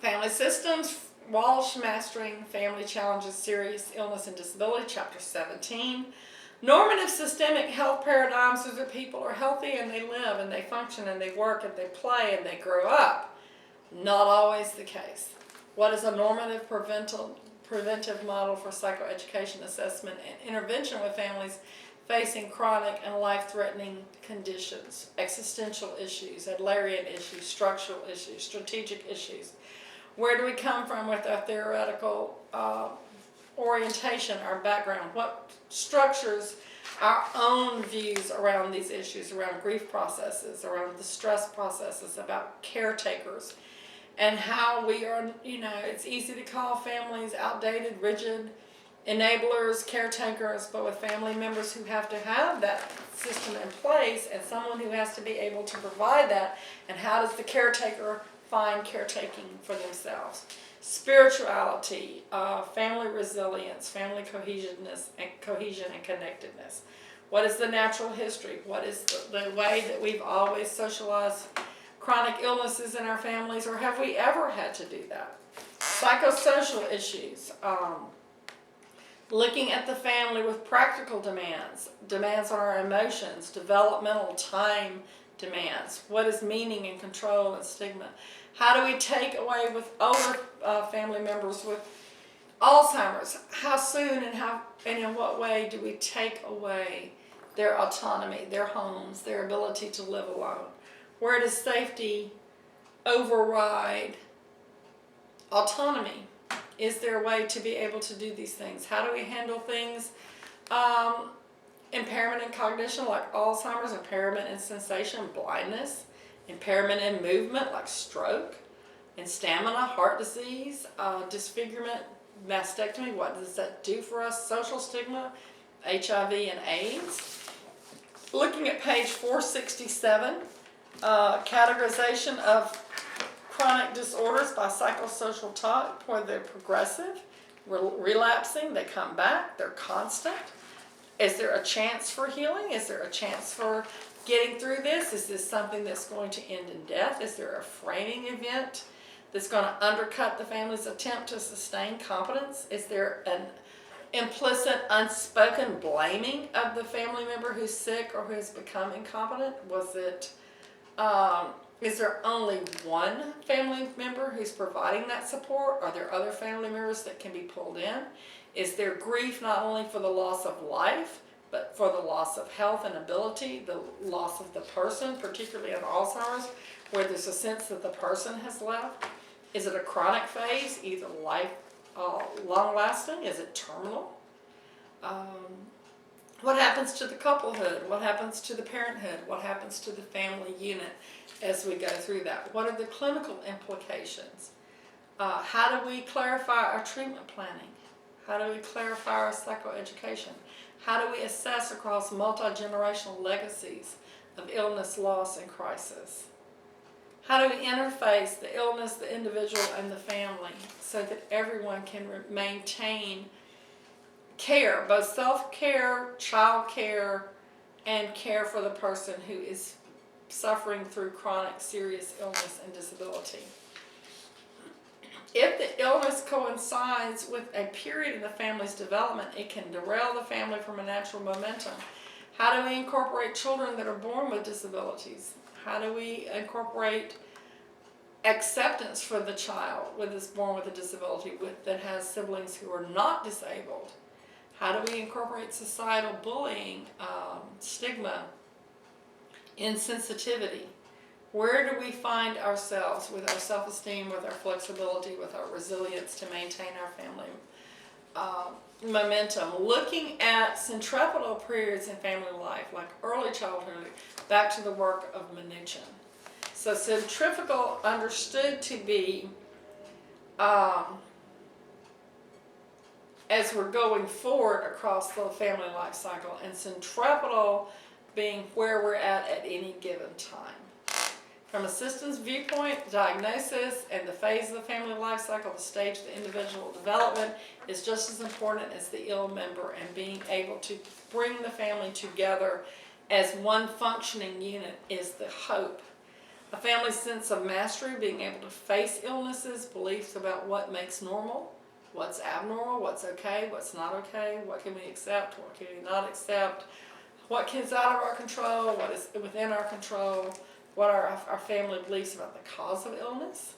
Family Systems, Walsh, Mastering Family Challenges, Serious Illness and Disability, Chapter 17. Normative systemic health paradigms is that people are healthy and they live and they function and they work and they play and they grow up. Not always the case. What is a normative preventive model for psychoeducation assessment and intervention with families facing chronic and life-threatening conditions, existential issues, Adlerian issues, structural issues, strategic issues? Where do we come from with our theoretical orientation, our background? What structures our own views around these issues, around grief processes, around the stress processes, about caretakers, and how we are, it's easy to call families outdated, rigid, enablers, caretakers, but with family members who have to have that system in place and someone who has to be able to provide that, and how does the caretaker find caretaking for themselves? Spirituality, family resilience, family cohesion and connectedness. What is the natural history? What is the way that we've always socialized chronic illnesses in our families, or have we ever had to do that? Psychosocial issues, looking at the family with practical demands on our emotions, developmental time demands. What is meaning and control and stigma? How do we take away with older family members with Alzheimer's? How soon and in what way do we take away their autonomy, their homes, their ability to live alone? Where does safety override autonomy? Is there a way to be able to do these things? How do we handle things? Impairment in cognition like Alzheimer's, impairment in sensation, blindness, impairment in movement like stroke, and stamina, heart disease, disfigurement, mastectomy. What does that do for us? Social stigma, HIV and AIDS. Looking at page 467, categorization of chronic disorders by psychosocial type, where they're progressive, relapsing, they come back, they're constant. Is there a chance for healing? Is there a chance for getting through this? Is this something that's going to end in death? Is there a framing event that's going to undercut the family's attempt to sustain competence? Is there an implicit, unspoken blaming of the family member who's sick or who's become incompetent? Is there only one family member who's providing that support? Are there other family members that can be pulled in? Is there grief not only for the loss of life, but for the loss of health and ability, the loss of the person, particularly in Alzheimer's, where there's a sense that the person has left? Is it a chronic phase, either long-lasting? Is it terminal? What happens to the couplehood? What happens to the parenthood? What happens to the family unit as we go through that? What are the clinical implications? How do we clarify our treatment planning? How do we clarify our psychoeducation? How do we assess across multi-generational legacies of illness, loss, and crisis? How do we interface the illness, the individual, and the family so that everyone can maintain care, both self-care, child care, and care for the person who is suffering through chronic serious illness and disability? If the illness coincides with a period in the family's development, it can derail the family from a natural momentum. How do we incorporate children that are born with disabilities? How do we incorporate acceptance for the child that is born with a disability that has siblings who are not disabled? How do we incorporate societal bullying, stigma, insensitivity? Where do we find ourselves with our self-esteem, with our flexibility, with our resilience to maintain our family momentum? Looking at centripetal periods in family life, like early childhood, back to the work of Mnuchin. So centrifugal understood to be, as we're going forward across the family life cycle, and centripetal being where we're at any given time. From a systems viewpoint, diagnosis and the phase of the family life cycle, the stage of the individual development is just as important as the ill member, and being able to bring the family together as one functioning unit is the hope A family's sense of mastery, being able to face illnesses, beliefs about what makes normal, what's abnormal, what's okay, what's not okay, what can we accept, what can we not accept, what is out of our control, what is within our control, what are our family beliefs about the cause of illness,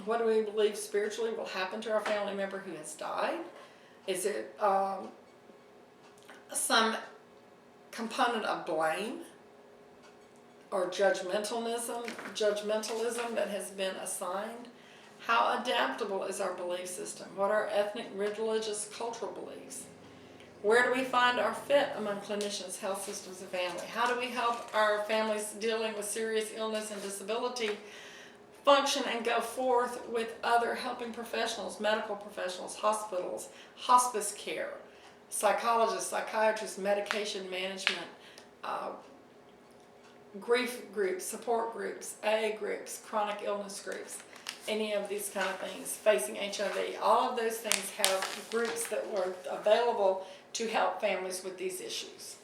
what do we believe spiritually will happen to our family member who has died. Is it some component of blame or judgmentalism that has been assigned? How adaptable is our belief system? What are ethnic, religious, cultural beliefs? Where do we find our fit among clinicians, health systems, and family? How do we help our families dealing with serious illness and disability function and go forth with other helping professionals, medical professionals, hospitals, hospice care, psychologists, psychiatrists, medication management, grief groups, support groups, AA groups, chronic illness groups, any of these kind of things, facing HIV. All of those things have groups that were available to help families with these issues.